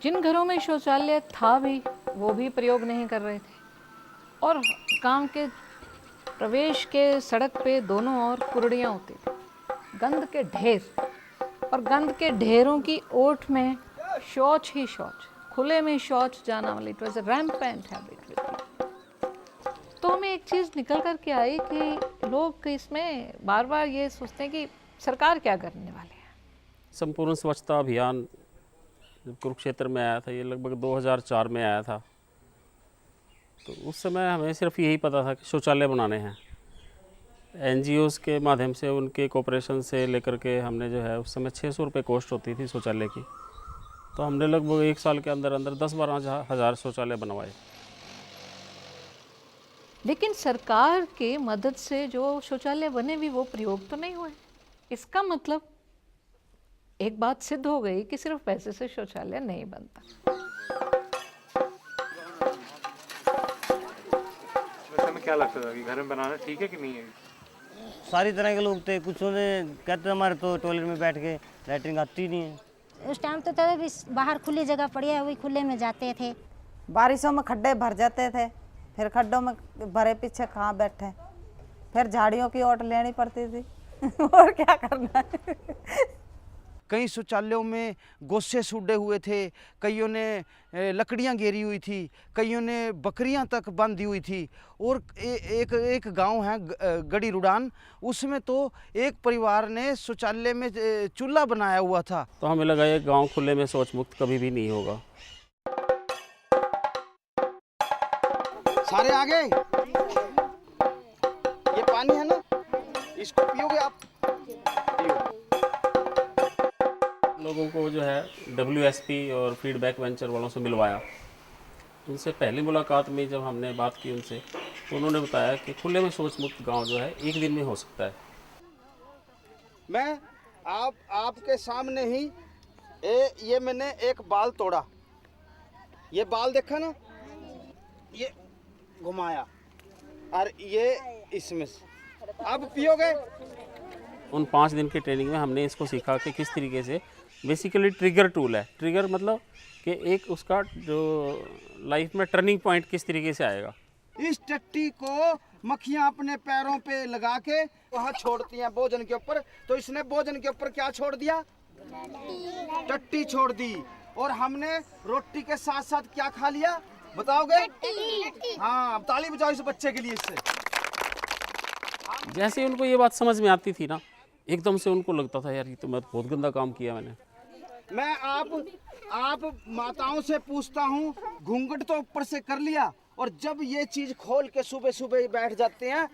जिन घरों में शौचालय था भी वो भी प्रयोग नहीं कर रहे थे, और गांव के प्रवेश के सड़क पे दोनों ओर कुर्डियाँ होती थी, गंद के ढेर, और गंद के ढेरों की ओट में शौच ही शौच, खुले में शौच जाना वाली, it was a rampant habit. तो हमें एक चीज़ निकल कर के आई कि लोग इसमें बार बार ये सोचते हैं कि सरकार क्या करने वाले हैं। संपूर्ण स्वच्छता अभियान जब कुरुक्षेत्र में आया था, ये लगभग 2004 में आया था, तो उस समय हमें सिर्फ यही पता था कि शौचालय बनाने हैं। एनजीओज़ के माध्यम से, उनके कोऑपरेशन से लेकर के हमने जो है, उस समय 600 रुपये कॉस्ट होती थी शौचालय की, तो हमने लगभग 1 साल के अंदर अंदर 10-12 हज़ार शौचालय बनवाए। लेकिन सरकार के मदद से जो शौचालय बने भी वो प्रयोग तो नहीं हुए। इसका मतलब एक बात सिद्ध हो गई कि सिर्फ पैसे से शौचालय नहीं बनता। वैसे में क्या लगता था कि घर में बनाना ठीक है कि नहीं है? सारी तरह के लोग थे, कुछ ने कहते हमारे तो टॉयलेट में बैठ के लैट्रिन आती नहीं है। उस टाइम तो तभी बाहर खुली जगह पड़ी है, वही खुले में जाते थे। बारिशों में खड्डे भर जाते थे, फिर खड्डों में भरे पीछे कहाँ बैठे, फिर झाड़ियों की ओट लेनी पड़ती थी और क्या करना है। कई शौचालयों में गोसे सूडे हुए थे, कईयों ने लकड़ियां घेरी हुई थी, कईयों ने बकरियां तक बांधी हुई थी। और एक गांव है गड़ी रुडान, उसमें तो एक परिवार ने शौचालय में चूल्हा बनाया हुआ था। तो हमें लगा ये गांव खुले में शौच मुक्त कभी भी नहीं होगा। सारे आगे, ये पानी है ना, इसको पियोगे आप? लोगों को जो है WSP और फीडबैक वेंचर वालों से मिलवाया। उनसे पहली मुलाकात में जब हमने बात की उनसे, तो उन्होंने बताया कि खुले में शौच मुक्त गांव जो है 1 दिन में हो सकता है। मैं आपके सामने ही ये मैंने एक बाल तोड़ा, ये बाल देखा ना, ये घुमाया और ये इसमें से अब पियोगे। उन 5 दिन की ट्रेनिंग में हमने इसको सीखा कि किस तरीके से बेसिकली ट्रिगर टूल है। ट्रिगर मतलब कि एक उसका जो लाइफ में टर्निंग पॉइंट किस तरीके से आएगा। इस टट्टी को मक्खियां अपने पैरों पे लगा के वहाँ छोड़ती हैं भोजन के ऊपर, तो इसने भोजन के ऊपर क्या छोड़ दिया? टट्टी छोड़ दी। और हमने रोटी के साथ साथ क्या खा लिया बताओगे? हाँ, अब ताली बजाओ इस बच्चे के लिए। इससे जैसे उनको ये बात समझ में आती थी ना, एकदम से उनको लगता था यार ये तो मैं बहुत गंदा काम किया मैंने। मैं आप माताओं से पूछता हूँ, घूंघट तो ऊपर से कर लिया, और जब ये चीज खोल के सुबह सुबह बैठ जाते हैं,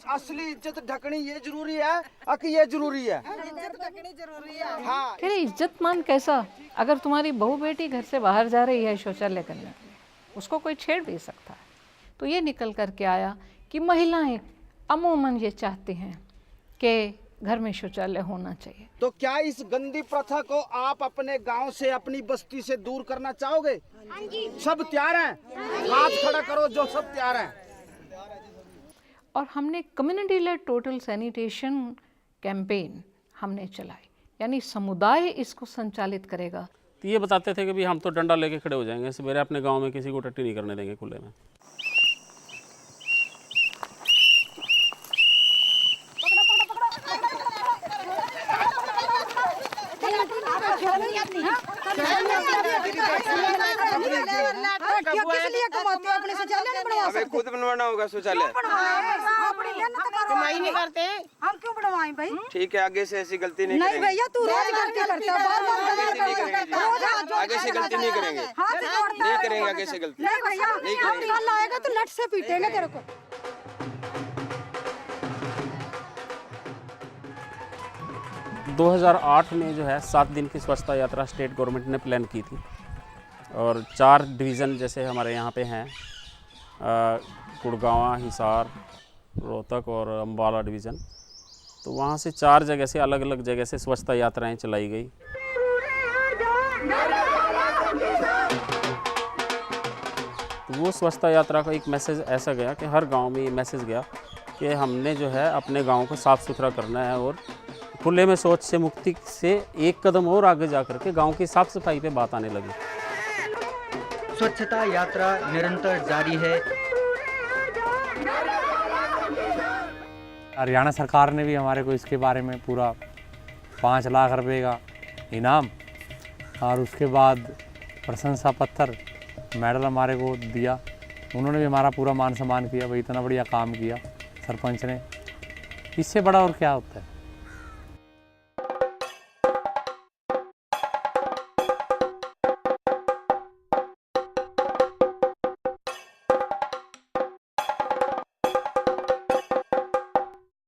असली इज्जत ढकनी ये जरूरी है कि ये जरूरी है? इज्जत ढकनी जरूरी है। हाँ। फिर इज्जतमान कैसा? अगर तुम्हारी बहू बेटी घर से बाहर जा रही है शौचालय करने के लिए, उसको कोई छेड़ भी सकता है। तो ये निकल कर के आया कि महिलाएं अमूमन ये चाहती हैं कि घर में शौचालय होना चाहिए। तो क्या इस गंदी प्रथा को आप अपने गांव से, अपनी बस्ती से दूर करना चाहोगे? सब तैयार हैं? हाथ खड़ा करो जो सब तैयार हैं। और हमने community lead total sanitation campaign हमने चलाई, यानी समुदाय इसको संचालित करेगा। तो ये बताते थे कि भाई हम तो डंडा लेके खड़े हो जाएंगे, सवेरे अपने गांव में किसी को टट्टी नहीं करने देंगे खुले में। हमें खुद बनवाना होगा शौचालय। कमाई नहीं करते हम, क्यों बनवाएं भाई? ठीक है, आगे से ऐसी गलती नहीं करेंगे। भैया तू रोज गलती करता है, आगे से गलती नहीं करेंगे, नहीं करेंगे आगे से गलती। नहीं भैया, नहीं करेंगे। कल आएगा तो लट से पीटेंगे तेरे को। 2008 में जो है 7 दिन की स्वच्छता यात्रा स्टेट गवर्नमेंट ने प्लान की थी, और 4 डिवीज़न जैसे हमारे यहाँ पे हैं, गुड़गांव, हिसार, रोहतक और अम्बाला डिवीज़न। तो वहाँ से 4 जगह से, अलग अलग जगह से स्वच्छता यात्राएं चलाई गई। तो वो स्वच्छता यात्रा का एक मैसेज ऐसा गया कि हर गांव में ये मैसेज गया कि हमने जो है अपने गांव को साफ़ सुथरा करना है, और खुले में शौच से मुक्ति से एक कदम और आगे जा कर के गाँव की साफ़ सफाई पे बात आने लगी। स्वच्छता यात्रा निरंतर जारी है। हरियाणा सरकार ने भी हमारे को इसके बारे में पूरा 5 लाख रुपए का इनाम और उसके बाद प्रशंसा पत्र मेडल हमारे को दिया। उन्होंने भी हमारा पूरा मान सम्मान किया, भाई इतना बढ़िया काम किया सरपंच ने, इससे बड़ा और क्या होता है।